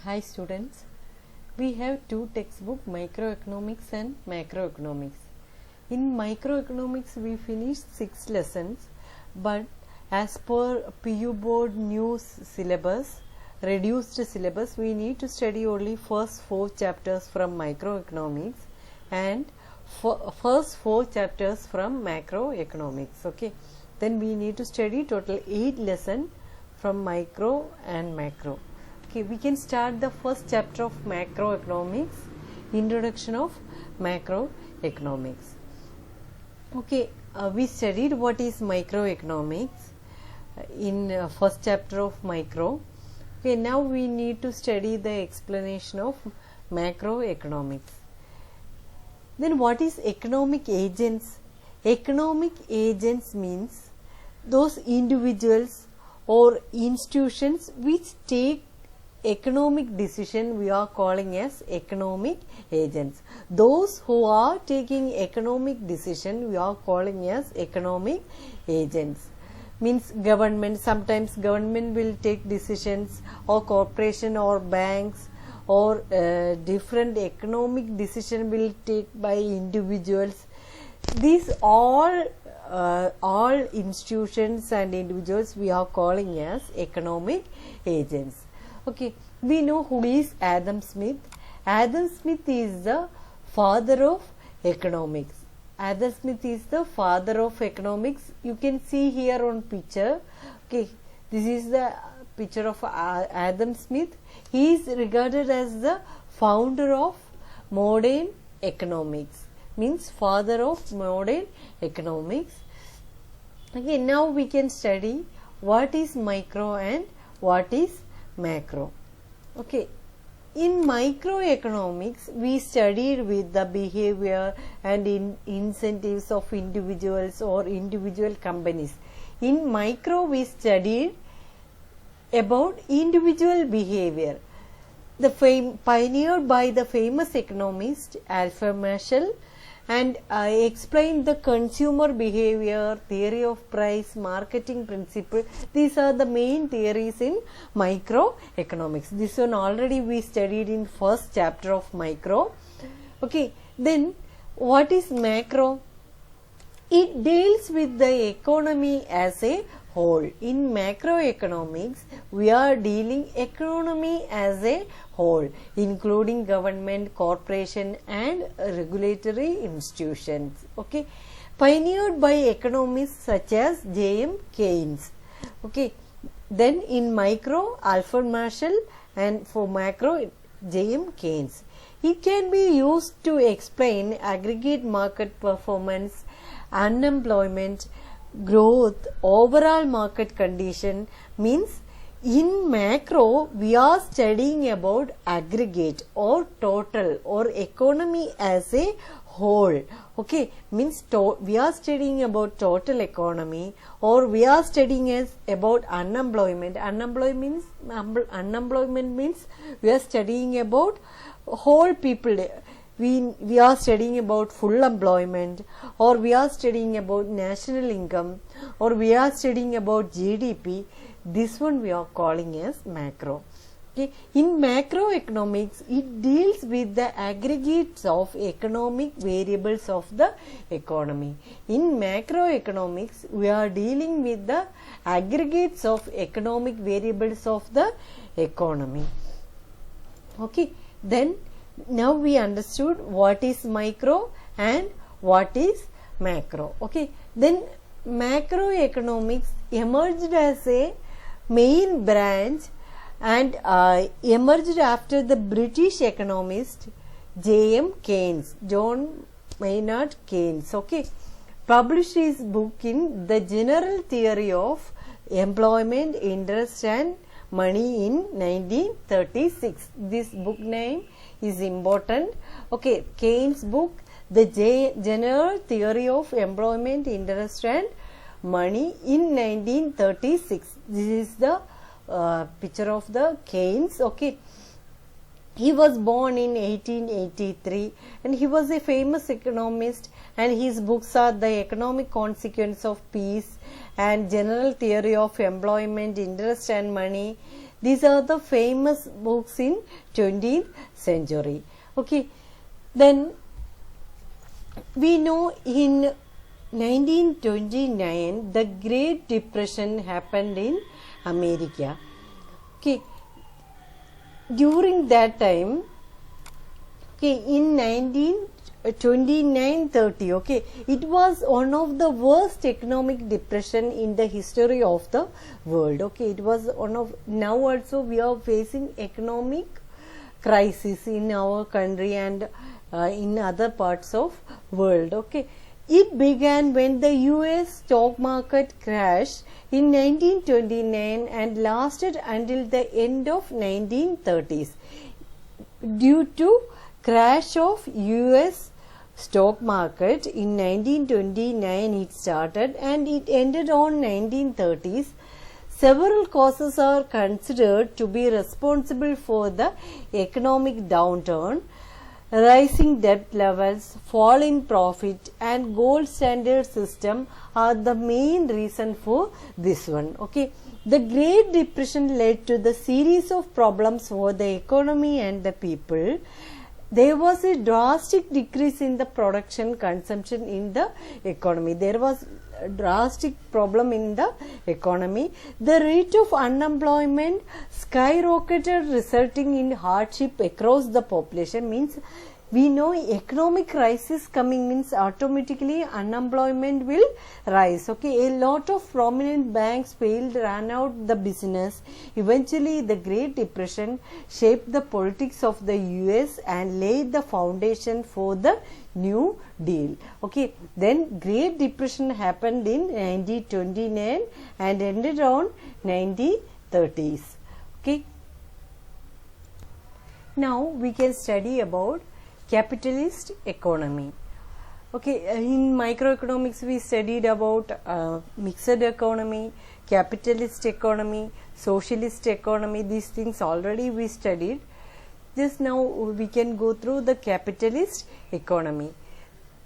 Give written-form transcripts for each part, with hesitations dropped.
Hi students, we have two textbooks, microeconomics and macroeconomics. In microeconomics we finished 6 lessons, but as per PU board new syllabus, reduced syllabus, we need to study only first 4 chapters from microeconomics and first 4 chapters from macroeconomics. Okay, then we need to study total 8 lessons from micro and macro. Okay, we can start the first chapter of macroeconomics, introduction of macroeconomics. Okay, we studied what is microeconomics in first chapter of micro. Okay, now we need to study the explanation of macroeconomics. Then what is economic agents? Economic agents means those individuals or institutions which take economic decision we are calling as economic agents. Those who are taking economic decision we are calling as economic agents. Means government, sometimes government will take decisions, or corporation or banks, or different economic decision will take by individuals. These all institutions and individuals we are calling as economic agents. Okay, we know who is Adam Smith. Adam Smith is the father of economics. Adam Smith is the father of economics. You can see here on picture. Okay, this is the picture of Adam Smith. He is regarded as the founder of modern economics. Means father of modern economics. Okay, now we can study what is micro and what is macro. Okay, in microeconomics we studied with the behavior and incentives of individuals or individual companies. In micro we studied about individual behavior, the pioneered by the famous economist Alfred Marshall, and explained the consumer behavior, theory of price, marketing principle. These are the main theories in microeconomics. This one already we studied in first chapter of micro. Okay, then what is macro? It deals with the economy as a whole. In macroeconomics we are dealing economy as a whole, including government, corporation and regulatory institutions. Okay, pioneered by economists such as J.M. Keynes. Okay, then in micro Alfred Marshall, and for macro J.M. Keynes. It can be used to explain aggregate market performance, unemployment, growth, overall market condition. Means in macro we are studying about aggregate or total or economy as a whole. Okay, means we are studying about total economy, or we are studying about unemployment. Unemployment means we are studying about whole people. We are studying about full employment, or we are studying about national income, or we are studying about GDP. This one we are calling as macro. Okay. In macroeconomics, it deals with the aggregates of economic variables of the economy. In macroeconomics, we are dealing with the aggregates of economic variables of the economy. Okay, then now we understood what is micro and what is macro. Okay, then macroeconomics emerged as a main branch and emerged after the British economist J.M. Keynes, John Maynard Keynes. Okay, published his book in The General Theory of Employment, Interest and Money in 1936. This book name is important. Okay, Keynes' book, The General Theory of Employment, Interest and Money in 1936. This is the picture of the Keynes. Okay, he was born in 1883 and he was a famous economist, and his books are The Economic Consequence of Peace and General Theory of Employment, Interest and Money. These are the famous books in 20th century. Okay, then we know in 1929 the Great Depression happened in America. Okay, during that time, okay, in 1929-30, okay, it was one of the worst economic depression in the history of the world. Okay, it was one of, now also we are facing economic crisis in our country and in other parts of world. Okay, it began when the US stock market crashed in 1929 and lasted until the end of 1930s. Due to crash of US stock market in 1929 it started and it ended on 1930s. Several causes are considered to be responsible for the economic downturn. Rising debt levels, fall in profit and gold standard system are the main reason for this one. Okay, the Great Depression led to the series of problems for the economy and the people. There was a drastic decrease in the production consumption in the economy. There was a drastic problem in the economy. The rate of unemployment skyrocketed, resulting in hardship across the population. Means we know economic crisis coming means automatically unemployment will rise. Okay, a lot of prominent banks failed, ran out the business. Eventually the Great Depression shaped the politics of the US and laid the foundation for the New Deal. Okay, then Great Depression happened in 1929 and ended on 1930s. Okay, now we can study about capitalist economy. Okay, in microeconomics we studied about mixed economy, capitalist economy, socialist economy. These things already we studied. Just now we can go through the capitalist economy.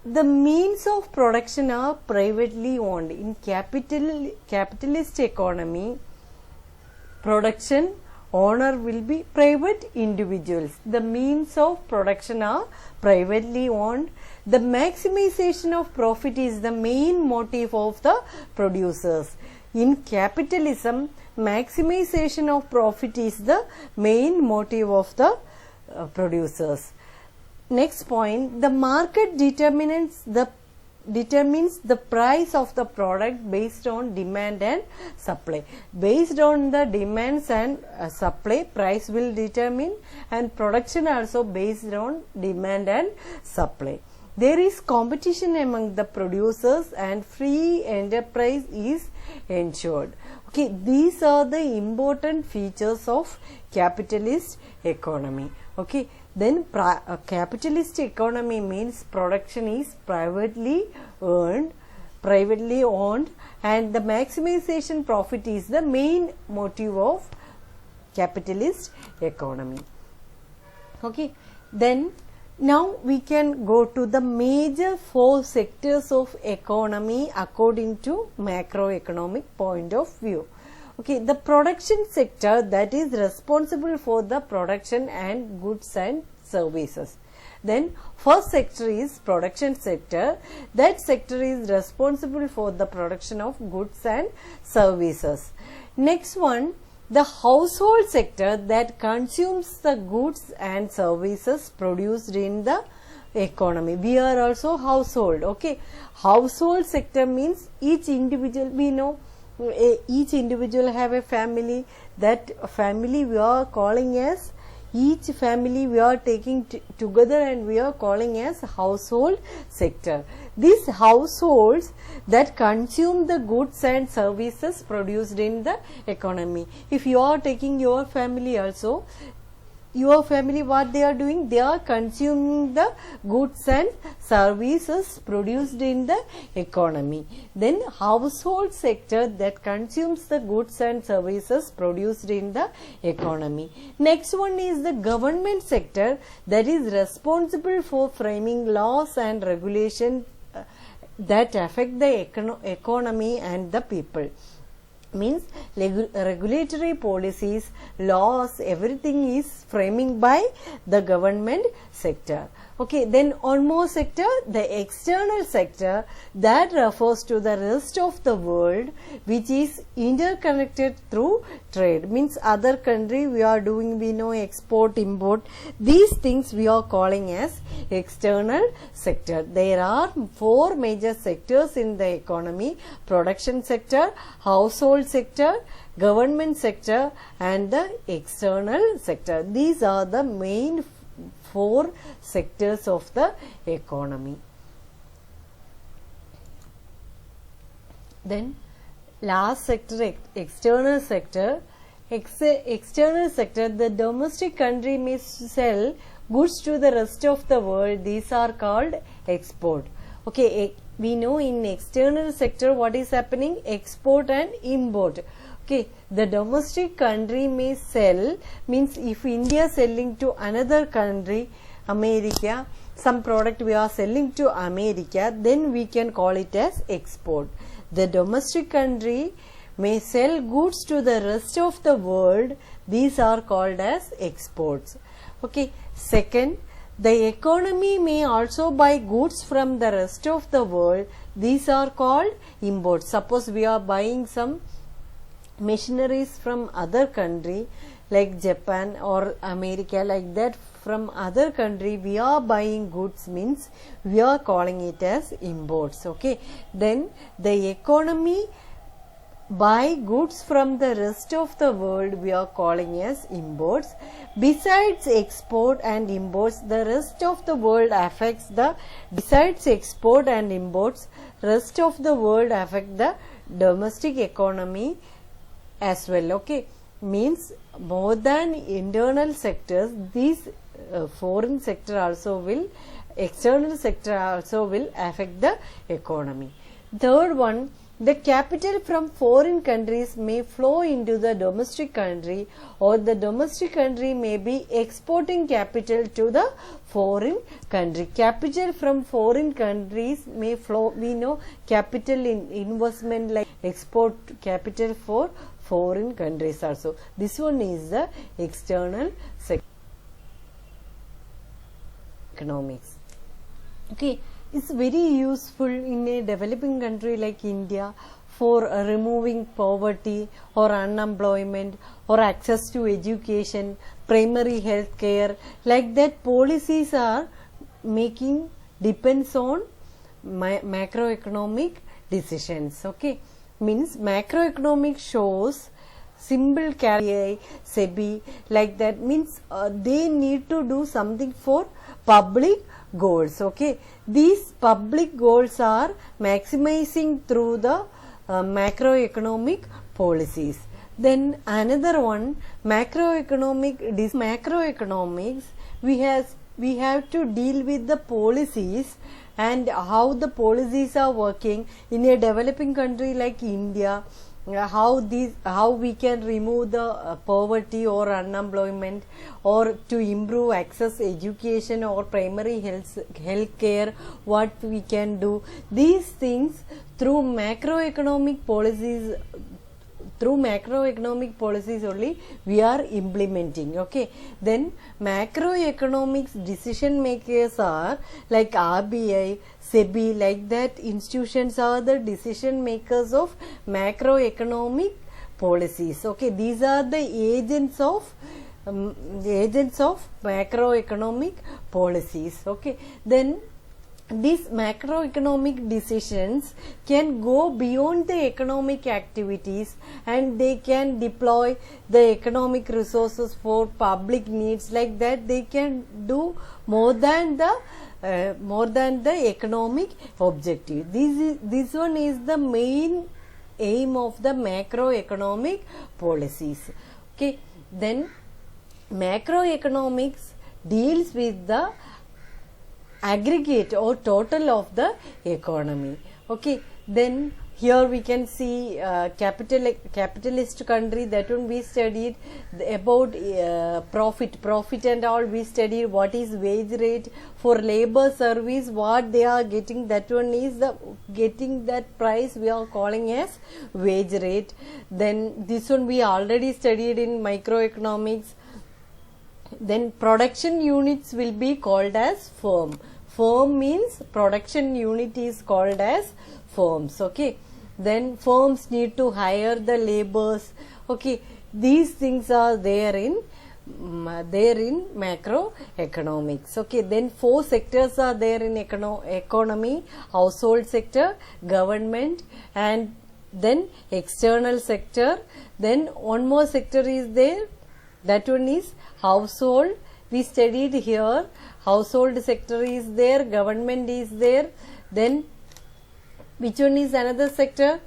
The means of production are privately owned. In capitalist economy, production owner will be private individuals. The means of production are privately owned. The maximization of profit is the main motive of the producers. In capitalism, maximization of profit is the main motive of the producers. Next point, the market determines the price of the product based on demand and supply. Based on the demands and supply, price will determine, and production also based on demand and supply. There is competition among the producers and free enterprise is ensured. Okay, these are the important features of capitalist economy. Okay, then capitalist economy means production is privately owned, and the maximization profit is the main motive of capitalist economy. Okay, then now we can go to the major 4 sectors of economy according to macroeconomic point of view. Okay, the production sector, that is responsible for the production and goods and services. Then first sector is production sector. That sector is responsible for the production of goods and services. Next one, the household sector, that consumes the goods and services produced in the economy. We are also household. Okay, household sector means each individual, we know each individual have a family. That family we are calling as, each family we are taking together and we are calling as household sector. These households that consume the goods and services produced in the economy. If you are taking your family also, your family, what they are doing, they are consuming the goods and services produced in the economy. Then household sector that consumes the goods and services produced in the economy. Next one is the government sector, that is responsible for framing laws and regulations that affect the economy and the people. means regulatory policies, laws, everything is framing by the government sector. Okay, then one more sector, the external sector, that refers to the rest of the world which is interconnected through trade. Means other country we are doing, we know export, import, these things we are calling as external sector. There are 4 major sectors in the economy: production sector, household sector, government sector and the external sector. These are the main 4 sectors of the economy. Then last sector, external sector. External sector, the domestic country may sell goods to the rest of the world. These are called export. Okay, we know in external sector what is happening, export and import. Okay, the domestic country may sell, means if India selling to another country, America, some product we are selling to America, then we can call it as export. The domestic country may sell goods to the rest of the world. These are called as exports. Okay, second, the economy may also buy goods from the rest of the world. These are called imports. Suppose we are buying some machineries from other country like Japan or America, like that, from other country we are buying goods, means we are calling it as imports. Okay, then the economy buy goods from the rest of the world, we are calling as imports. Besides export and imports, the rest of the world affects the, besides export and imports, rest of the world affect the domestic economy as well. Okay, means more than internal sectors, these foreign sector also will, external sector also will affect the economy. Third one, the capital from foreign countries may flow into the domestic country, or the domestic country may be exporting capital to the foreign country. Capital from foreign countries may flow, we know capital in investment like export capital for foreign countries also. This one is the external sector economics. Okay, it's very useful in a developing country like India for removing poverty or unemployment or access to education, primary health care, like that. Policies are making depends on macroeconomic decisions. Okay, means macroeconomic shows symbol carry SEBI, like that, means they need to do something for public goals. Okay, these public goals are maximizing through the macroeconomic policies. Then another one, macroeconomics, we have to deal with the policies and how the policies are working in a developing country like India. How we can remove the poverty or unemployment, or to improve access education or primary health care, what we can do. These things through macroeconomic policies, only we are implementing. Okay, then macroeconomics decision makers are like RBI, SEBI, like that. Institutions are the decision makers of macroeconomic policies. Okay, these are the agents of macroeconomic policies. Okay, then these macroeconomic decisions can go beyond the economic activities, and they can deploy the economic resources for public needs, like that. They can do more than the economic objective. This one is the main aim of the macroeconomic policies. Okay, then macroeconomics deals with the aggregate or total of the economy. Okay, then here we can see capitalist country, that one we studied about profit and all we studied. What is wage rate for labor service, what they are getting, that one is the getting that price we are calling as wage rate. Then this one we already studied in microeconomics. Then production units will be called as firm. Firm means production unit is called as firms. Okay, then firms need to hire the laborers. Okay, these things are there in macroeconomics. Okay, then 4 sectors are there in economy: household sector, government, and then external sector. Then one more sector is there, that one is household. We studied here, household sector is there, government is there. Then which one is another sector?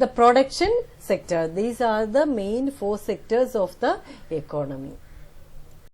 The production sector. These are the main 4 sectors of the economy.